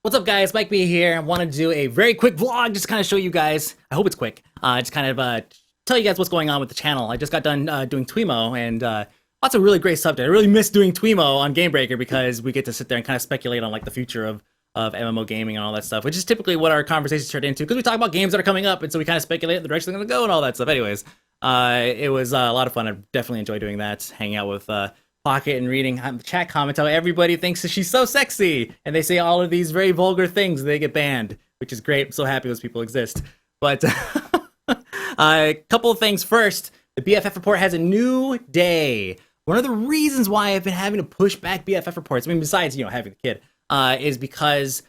What's up, guys? Mike B here. I wanted to do a very quick vlog, just kind of show you guys. I hope it's quick. Just kind of tell you guys what's going on with the channel. I just got done doing Twimo, and lots of really great subject. I really miss doing Twimo on Game Breaker because we get to sit there and kind of speculate on like the future of MMO gaming and all that stuff, which is typically what our conversations turn into because we talk about games that are coming up, and so we kind of speculate the direction they're going to go and all that stuff. Anyways, it was a lot of fun. I definitely enjoy doing that, hanging out with Pocket and reading the chat comments how everybody thinks that she's so sexy and they say all of these very vulgar things and they get banned, which is great. I'm so happy those people exist. But a couple of things. First, the BFF report has a new day. One of the reasons why I've been having to push back BFF reports, I mean, besides, having a kid, is because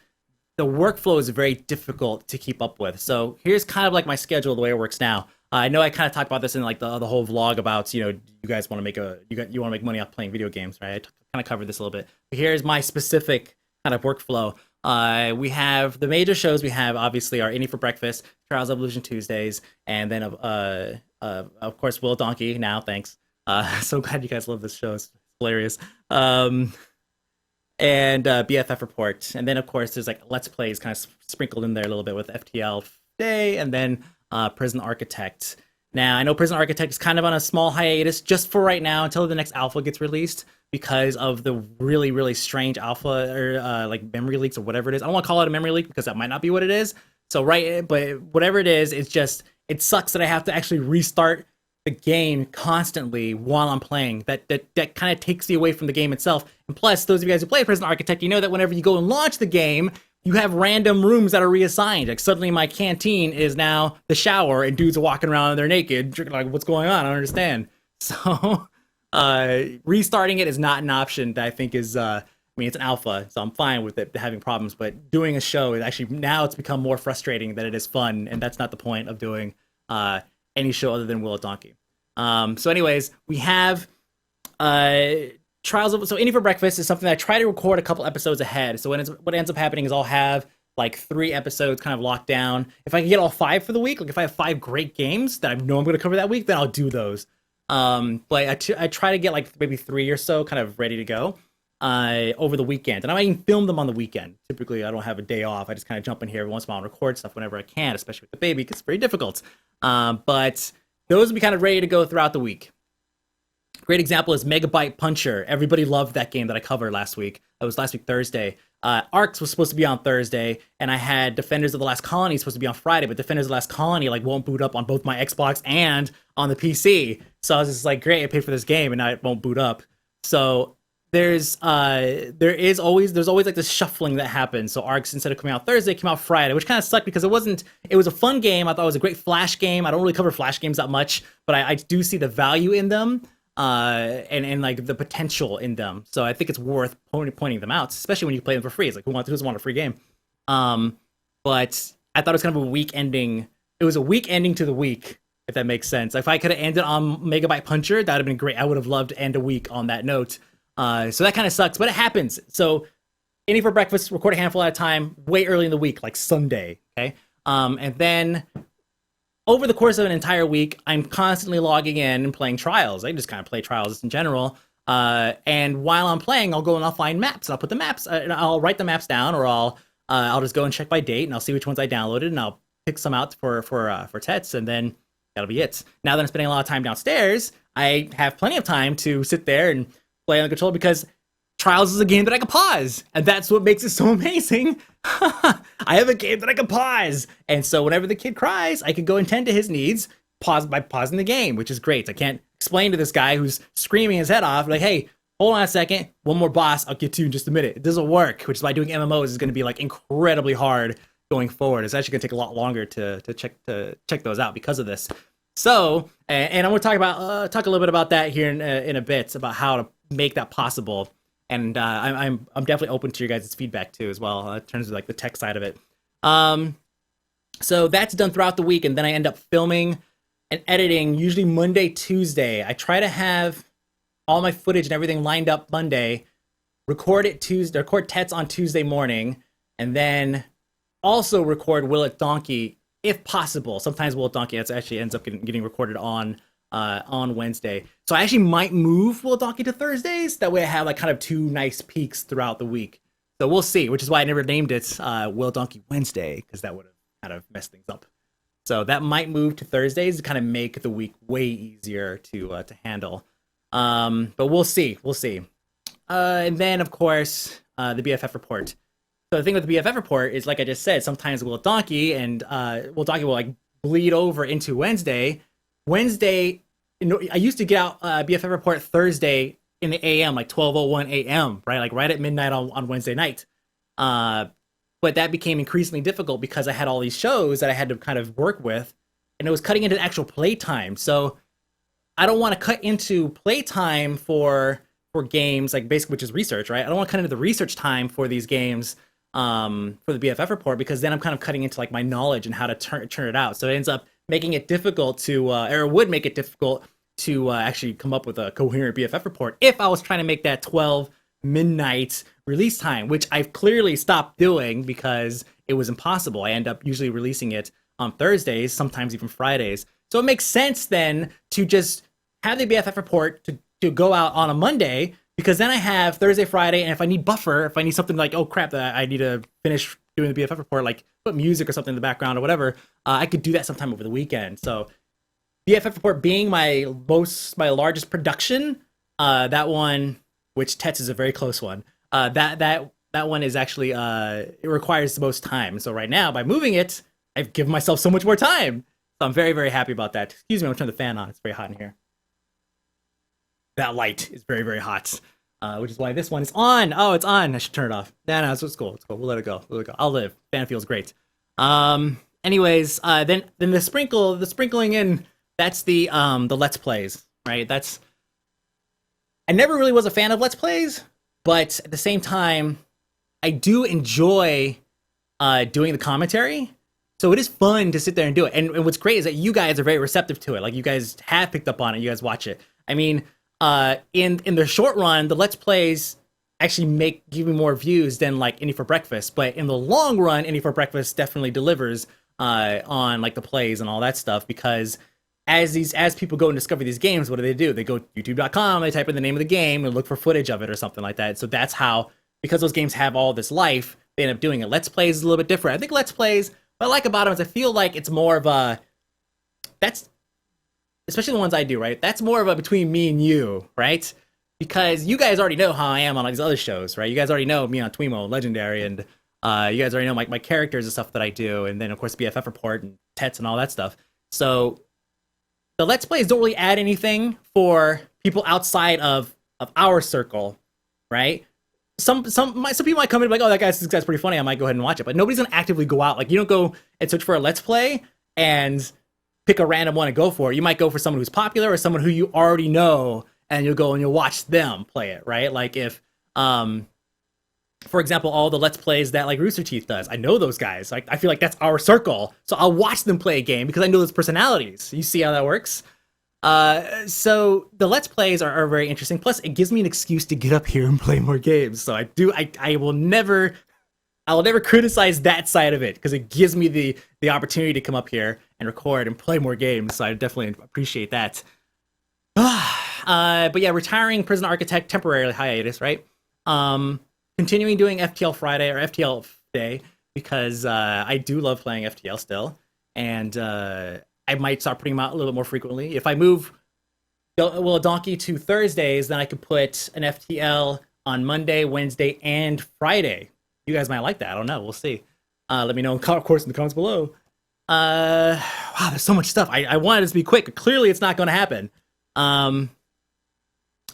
the workflow is very difficult to keep up with. So here's kind of like my schedule, the way it works now. I know I kind of talked about this in like the whole vlog about, you guys want to make you want to make money off playing video games, right? I kind of covered this a little bit. But here's my specific kind of workflow. We have the major shows. We have obviously our Indie for Breakfast, Trials Evolution Tuesdays, and then of course Will Donkey. Now, thanks. So glad you guys love this show. It's hilarious. And BFF report, and then of course there's like Let's Plays kind of sprinkled in there a little bit with FTL Day, and then Prison Architect. Now, I know Prison Architect is kind of on a small hiatus just for right now until the next alpha gets released because of the really, really strange alpha or like memory leaks or whatever it is. I don't want to call it a memory leak because that might not be what it is. So, but whatever it is, it sucks that I have to actually restart the game constantly while I'm playing. That kind of takes you away from the game itself. And plus, those of you guys who play Prison Architect, you know that whenever you go and launch the game, you have random rooms that are reassigned. Like suddenly my canteen is now the shower and dudes are walking around and they're naked. Drinking, like, what's going on? I don't understand. So restarting it is not an option that I think is, I mean, it's an alpha, so I'm fine with it having problems, but doing a show is actually, now it's become more frustrating than it is fun, and that's not the point of doing any show other than Will Donkey. So anyways, we have Trials of, so Indie for Breakfast is something that I try to record a couple episodes ahead. So what ends up happening is I'll have like 3 episodes kind of locked down. If I can get all 5 for the week, like if I have 5 great games that I know I'm going to cover that week, then I'll do those. But I try to get like maybe 3 or so kind of ready to go over the weekend. And I might even film them on the weekend. Typically, I don't have a day off. I just kind of jump in here every once in a while and record stuff whenever I can, especially with the baby, because it's very difficult. But those will be kind of ready to go throughout the week. Great example is Megabyte Puncher. Everybody loved that game that I covered last week. It was last week, Thursday. Arcs was supposed to be on Thursday, and I had Defenders of the Last Colony supposed to be on Friday, but Defenders of the Last Colony like won't boot up on both my Xbox and on the PC. So I was just like, great, I paid for this game, and now it won't boot up. So there's always like this shuffling that happens. So Arcs, instead of coming out Thursday, came out Friday, which kind of sucked because it was a fun game. I thought it was a great Flash game. I don't really cover Flash games that much, but I do see the value in them. And like the potential in them, so I think it's worth pointing them out, especially when you play them for free. It's like who doesn't want a free game? But I thought it was kind of a weak ending. It was a weak ending to the week, if that makes sense. If I could have ended on Megabyte Puncher, that would have been great. I would have loved to end a week on that note. So that kind of sucks, but it happens. So Indie for Breakfast, record a handful at a time, way early in the week, like Sunday. Okay, and then over the course of an entire week, I'm constantly logging in and playing Trials. I just kind of play Trials in general. And while I'm playing, I'll go and I'll find maps. And I'll put the maps, I'll write the maps down, or I'll just go and check by date, and I'll see which ones I downloaded, and I'll pick some out for Tets, and then that'll be it. Now that I'm spending a lot of time downstairs, I have plenty of time to sit there and play on the controller because Trials is a game that I can pause, and that's what makes it so amazing. I have a game that I can pause, and so whenever the kid cries, I can go and tend to his needs by pausing the game, which is great. I can't explain to this guy who's screaming his head off, like, hey, hold on a second, one more boss, I'll get to you in just a minute. It doesn't work, which is why doing MMOs is going to be like incredibly hard going forward. It's actually going to take a lot longer to check those out because of this. So, and I'm going to talk a little bit about that here in a bit, about how to make that possible. And I'm definitely open to your guys' feedback too, as well, in terms of like the tech side of it. So that's done throughout the week, and then I end up filming and editing usually Monday, Tuesday. I try to have all my footage and everything lined up Monday, record Tets on Tuesday morning, and then also record Will It Donkey if possible. Sometimes Will It Donkey actually ends up getting recorded on Wednesday. So I actually might move Will Donkey to Thursdays. That way I have like kind of 2 nice peaks throughout the week. So we'll see, which is why I never named it Will Donkey Wednesday, because that would have kind of messed things up. So that might move to Thursdays to kind of make the week way easier to handle. But we'll see. We'll see. And then, of course, the BFF report. So the thing with the BFF report is, like I just said, sometimes Will Donkey and Will Donkey will like bleed over into Wednesday. Wednesday, I used to get out BFF report Thursday in the AM, like 12:01 AM, right? Like right at midnight on Wednesday night. But that became increasingly difficult because I had all these shows that I had to kind of work with, and it was cutting into actual playtime. So I don't want to cut into playtime for games, like basically, which is research, right? I don't want to cut into the research time for these games for the BFF report, because then I'm kind of cutting into like my knowledge and how to turn it out. So it ends up making it difficult to, or would make it difficult to actually come up with a coherent BFF report if I was trying to make that 12 midnight release time, which I've clearly stopped doing because it was impossible. I end up usually releasing it on Thursdays, sometimes even Fridays. So it makes sense then to just have the BFF report to go out on a Monday, because then I have Thursday, Friday, and if I need buffer, if I need something like, oh crap, that I need to finish doing the BFF report, like put music or something in the background or whatever, I could do that sometime over the weekend. So BFF report being my largest production, that one, which Tets is a very close one, that one is actually it requires the most time. So right now, by moving it, I've given myself so much more time. So I'm very, very happy about that. Excuse me, I'm gonna turn the fan on. It's very hot in here. That light is very, very hot, which is why this one is on. Oh, it's on. I should turn it off. No, it's cool. It's cool. We'll let it go. I'll live. Fan feels great. Anyways, then the sprinkling in. That's the Let's Plays, right? I never really was a fan of Let's Plays, but at the same time, I do enjoy doing the commentary. So it is fun to sit there and do it. And what's great is that you guys are very receptive to it. Like, you guys have picked up on it. You guys watch it. I mean, in the short run, the Let's Plays actually give me more views than like Indie for Breakfast. But in the long run, Indie for Breakfast definitely delivers on like the plays and all that stuff, because as people go and discover these games, what do? They go to youtube.com, they type in the name of the game and look for footage of it or something like that. So that's how, because those games have all this life, they end up doing it. Let's Plays is a little bit different. I think Let's Plays, what I like about them is I feel like it's more of that's, especially the ones I do, right? That's more of a between me and you, right? Because you guys already know how I am on all these other shows, right? You guys already know me on Twimo, Legendary, and you guys already know my characters and stuff that I do, and then of course BFF Report and Tets and all that stuff. So the Let's Plays don't really add anything for people outside of our circle, right? Some people might come in and be like, oh, this guy's pretty funny, I might go ahead and watch it, but nobody's gonna actively go out. Like, you don't go and search for a Let's Play and pick a random one and go for it. You might go for someone who's popular or someone who you already know, and you'll go and you'll watch them play it, right? Like if, for example, all the Let's Plays that like Rooster Teeth does, I know those guys. Like, I feel like that's our circle, so I'll watch them play a game because I know those personalities. You see how that works? So the Let's Plays are very interesting. Plus, it gives me an excuse to get up here and play more games. So I will never criticize that side of it, because it gives me the opportunity to come up here and record and play more games. So I definitely appreciate that. But yeah, retiring Prison Architect temporarily hiatus, right? Continuing doing FTL Friday or FTL Day, because I do love playing FTL still, and I might start putting them out a little bit more frequently. If I move a Donkey to Thursdays, then I could put an FTL on Monday, Wednesday, and Friday. You guys might like that. I don't know. We'll see. Let me know, of course, in the comments below. Wow, there's so much stuff. I wanted this to be quick, but clearly it's not going to happen.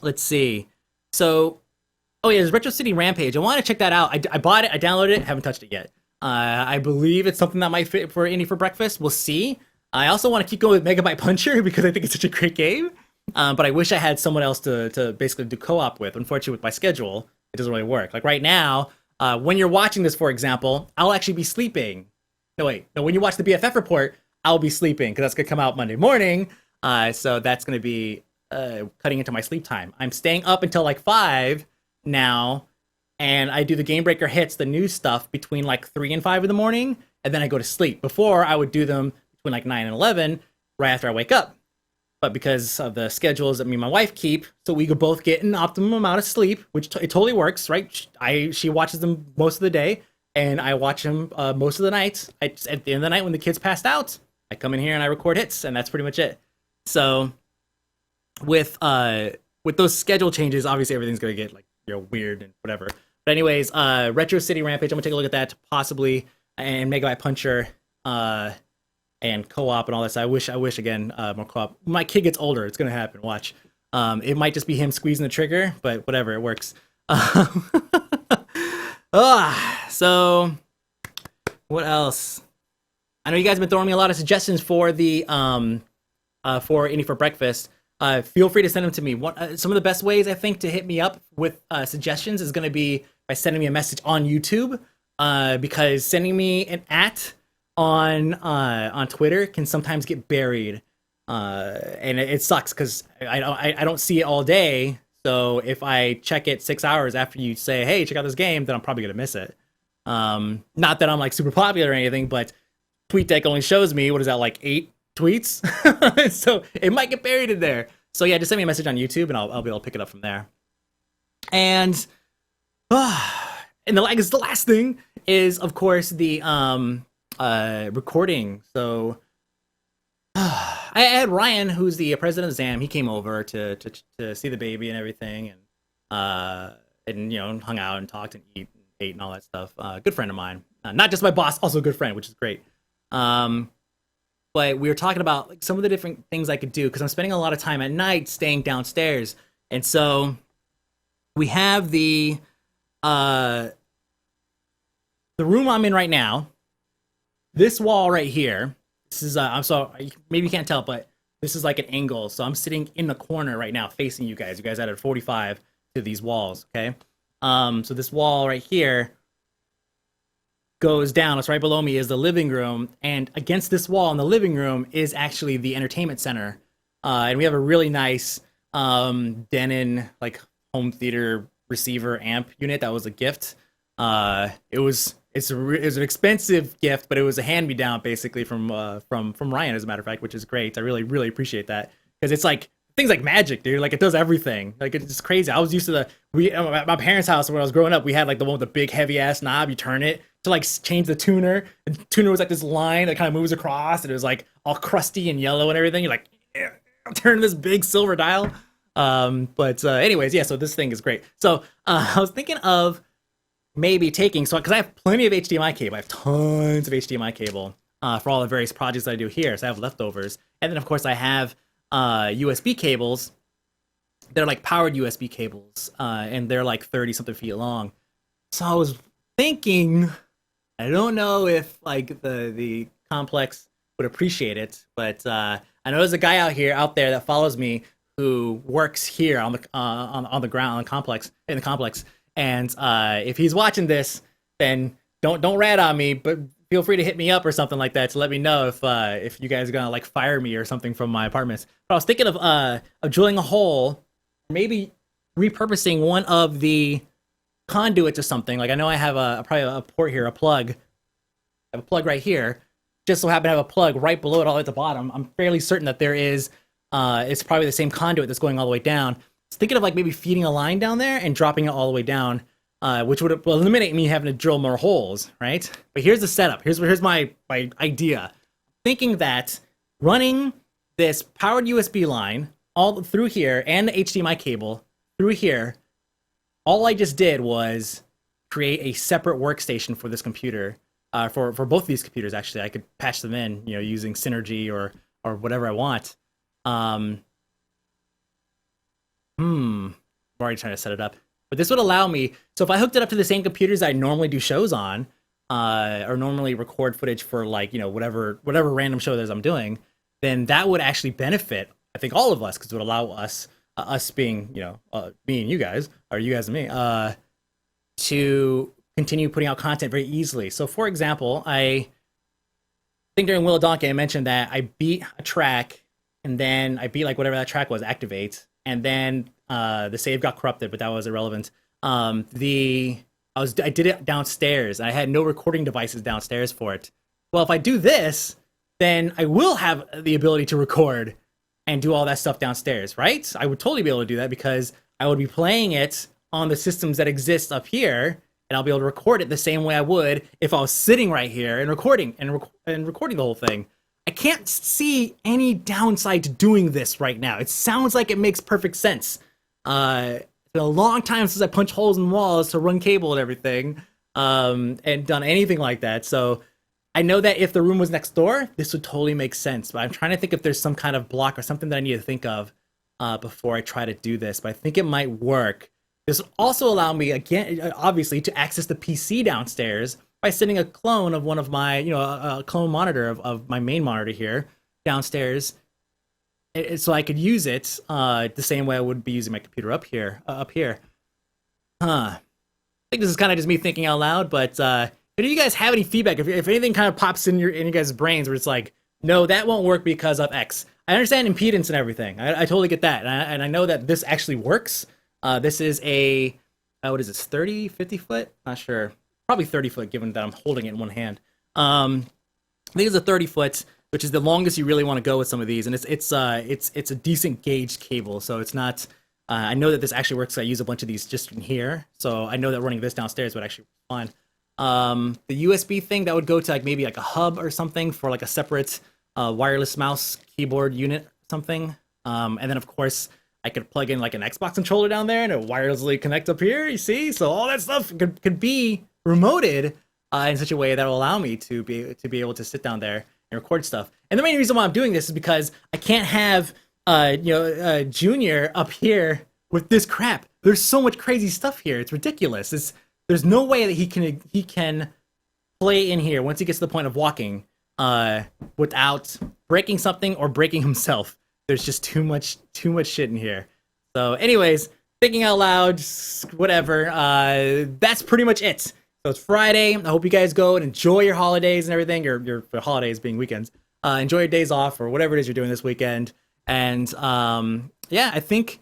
Let's see. So, oh yeah, there's Retro City Rampage. I want to check that out. I bought it. I downloaded it. Haven't touched it yet. I believe it's something that might fit for Indie for Breakfast. We'll see. I also want to keep going with Megabyte Puncher because I think it's such a great game. But I wish I had someone else to basically do co-op with. Unfortunately, with my schedule, it doesn't really work. Like right now, when you're watching this, for example, I'll actually be sleeping. No, when you watch the BFF report, I'll be sleeping because that's going to come out Monday morning. So that's going to be cutting into my sleep time. I'm staying up until like 5 now, and I do the Game Breaker hits, the new stuff, between like 3 and 5 in the morning, and then I go to sleep. Before, I would do them between like 9 and 11, right after I wake up. but because of the schedules that me and my wife keep, so we could both get an optimum amount of sleep, which it totally works, right? She watches them most of the day, and I watch them most of the nights. At the end of the night when the kids passed out, I come in here and I record hits, and that's pretty much it. So with those schedule changes, obviously everything's gonna get like weird and whatever. But anyways, Retro City Rampage, I'm gonna take a look at that possibly, and Megabyte Puncher, and co-op and all that. So I wish again more co-op. My kid gets older, it's gonna happen. Watch. It might just be him squeezing the trigger, but whatever, it works. So what else? I know you guys have been throwing me a lot of suggestions for the for Indie for Breakfast. Feel free to send them to me. Some of the best ways I think to hit me up with suggestions is going to be by sending me a message on YouTube, because sending me an on Twitter can sometimes get buried, and it sucks because I don't see it all day. So if I check it 6 hours after you say, "Hey, check out this game," then I'm probably gonna miss it. Not that I'm like super popular or anything, but TweetDeck only shows me, what is that, like 8 tweets? So it might get buried in there. So yeah, just send me a message on YouTube and I'll be able to pick it up from there. And the last thing is, of course, the recording. So I had Ryan, who's the president of ZAM. He came over to see the baby and everything, and hung out and talked and ate and all that stuff. Good friend of mine, not just my boss, also a good friend, which is great. But we were talking about like some of the different things I could do, because I'm spending a lot of time at night staying downstairs, and so we have the room I'm in right now. This wall right here. This is I'm sorry, maybe you can't tell, but this is like an angle. So I'm sitting in the corner right now, facing you guys. You guys added 45 to these walls, okay? So this wall right here goes down. It's right below me is the living room, and against this wall in the living room is actually the entertainment center. And we have a really nice Denon like home theater receiver amp unit that was a gift. It's an expensive gift, but it was a hand-me-down basically from Ryan, as a matter of fact, which is great. I really appreciate that, because it's like things like magic, dude. Like it does everything. Like it's just crazy. I was used to at my parents' house when I was growing up. We had like the one with the big heavy ass knob. You turn it to like change the tuner. The tuner was like this line that kind of moves across, and it was like all crusty and yellow and everything. You're like, yeah, turn this big silver dial. But anyways, yeah. So this thing is great. So I was thinking of maybe taking, because I have plenty of HDMI cable. I have tons of HDMI cable for all the various projects that I do here. So I have leftovers, and then of course I have USB cables. They're like powered USB cables, and they're like 30 something feet long. So I was thinking, I don't know if like the complex would appreciate it, but I know there's a guy out there that follows me who works here on the ground on the complex. And if he's watching this, then don't rat on me, but feel free to hit me up or something like that to let me know if you guys are gonna like fire me or something from my apartments. But I was thinking of drilling a hole, maybe repurposing one of the conduits or something. Like I know I have probably a port here, a plug. I have a plug right here. Just so happen to have a plug right below it, all at the bottom. I'm fairly certain that there is. It's probably the same conduit that's going all the way down. Thinking of like maybe feeding a line down there and dropping it all the way down, which would eliminate me having to drill more holes, right? But here's the setup. Here's my idea. Thinking that running this powered USB line all through here and the HDMI cable through here, all I just did was create a separate workstation for this computer, for both of these computers. Actually, I could patch them in, using Synergy or whatever I want. I'm already trying to set it up. But this would allow me, so if I hooked it up to the same computers I normally do shows on, or normally record footage for like, whatever random show that I'm doing, then that would actually benefit, I think, all of us, because it would allow us being, me and you guys, or you guys and me, to continue putting out content very easily. So for example, I think during Will of Donkey, I mentioned that I beat a track, and then I beat like whatever that track was, Activate, and then the save got corrupted, but that was irrelevant. I did it downstairs. I had no recording devices downstairs for it. Well, if I do this, then I will have the ability to record and do all that stuff downstairs, right? I would totally be able to do that because I would be playing it on the systems that exist up here, and I'll be able to record it the same way I would if I was sitting right here and recording and recording the whole thing. I can't see any downside to doing this right now. It sounds like it makes perfect sense. It's been a long time since I punched holes in walls to run cable and everything, and done anything like that. So I know that if the room was next door, this would totally make sense. But I'm trying to think if there's some kind of block or something that I need to think of before I try to do this. But I think it might work. This will also allow me, again, obviously, to access the PC downstairs by sending a clone of one of my, a clone monitor of my main monitor here downstairs, so I could use it the same way I would be using my computer up here. I think this is kind of just me thinking out loud, but if you guys have any feedback, if anything kind of pops in your guys' brains where it's like, no, that won't work because of X. I understand impedance and everything. I totally get that, and I know that this actually works. This is a, what is this, 30, 50 foot? Not sure. Probably 30 foot, given that I'm holding it in one hand. I think it's a 30 foot, which is the longest you really want to go with some of these, and it's a decent gauge cable, so it's not. I know that this actually works. I use a bunch of these just in here, so I know that running this downstairs would actually be fine. The USB thing that would go to maybe a hub or something for a separate wireless mouse keyboard unit or something, and then of course I could plug in an Xbox controller down there and it wirelessly connect up here. You see, so all that stuff could be remoted in such a way that will allow me to be able to sit down there and record stuff. And the main reason why I'm doing this is because I can't have Junior up here with this crap. There's so much crazy stuff here. It's ridiculous. There's no way that he can play in here once he gets to the point of walking without breaking something or breaking himself. There's just too much shit in here. So anyways, thinking out loud, whatever. That's pretty much it. So it's Friday. I hope you guys go and enjoy your holidays and everything. Your holidays being weekends. Enjoy your days off or whatever it is you're doing this weekend. And yeah, I think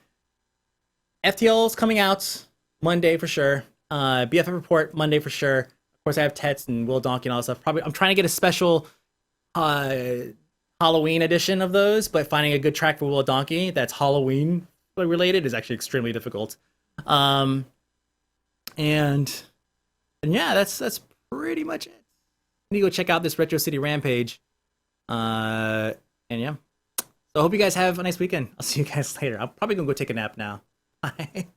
FTL's coming out Monday for sure. BFF report Monday for sure. Of course, I have Tets and Will Donkey and all that stuff. Probably I'm trying to get a special Halloween edition of those, but finding a good track for Will Donkey that's Halloween related is actually extremely difficult. And yeah, that's pretty much it. I need to go check out this Retro City Rampage. And yeah. So I hope you guys have a nice weekend. I'll see you guys later. I'm probably gonna go take a nap now. Bye.